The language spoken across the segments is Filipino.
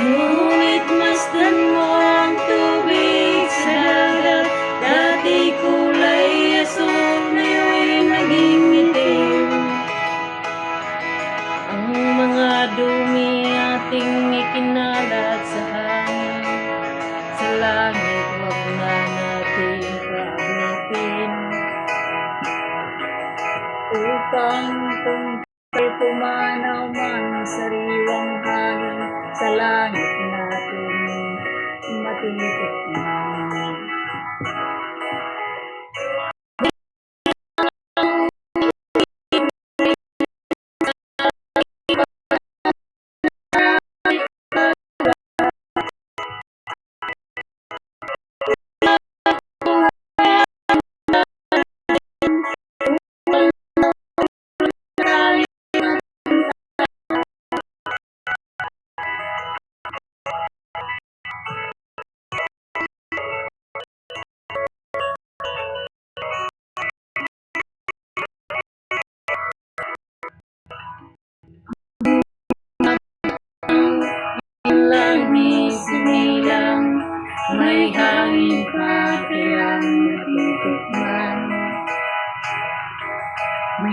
Ngunit masdan mo ang tubig sa dagat. Dati kulay asul, ngayon'y naging itim. Ang mga dumi ating ikinalat sa hangin, sa langit wag na natin pahanapin. Upang kung tayo pumanaw man sariwang hangin, sa langit natin matitikman. Langis sinilang, may hangin pa kayang matutukman.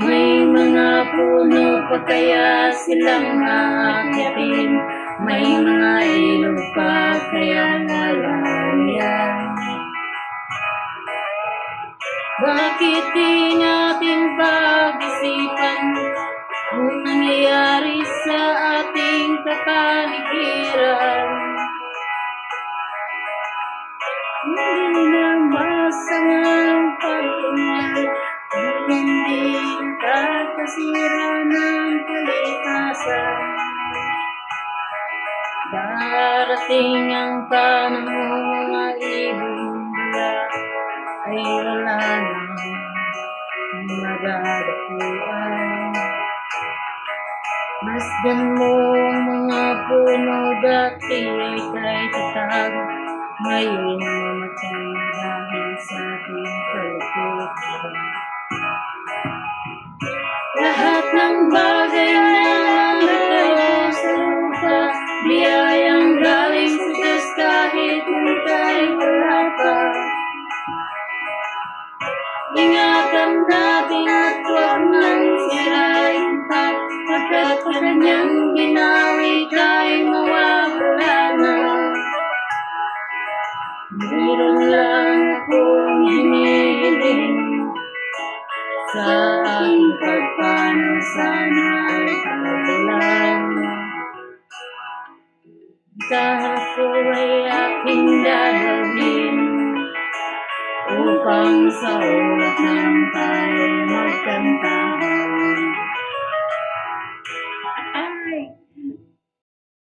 May mga puno pa kaya silang aakyatin, may mga ilog pa kayang malayan. Bakit di natin pag-isipan ang nangyayari sa ating kapaligiran? Hindi na masamang pagtungal, hindi kakasira ng kalikasan. Darating ang panahon, mga ibong bula ay wala nang magadapuan. Masdan mo ang mga puno, dati ay kay tatag, ngayon mamatay dahil sa ating kalikutan. Lahat ng bagay na nalitaw sa lupa, biyayang galing sa Diyos kahit kung tayo wala pa. Ingatan natin at huwag nang sirain pa, pagkat kanyang ginawi tayo mawawala na. Meron lang akong hinihiling, sa aking pagpano sana ay kawalan. Dahil ko ay aking dadalhin, upang sa ulat ng tayo magkanta.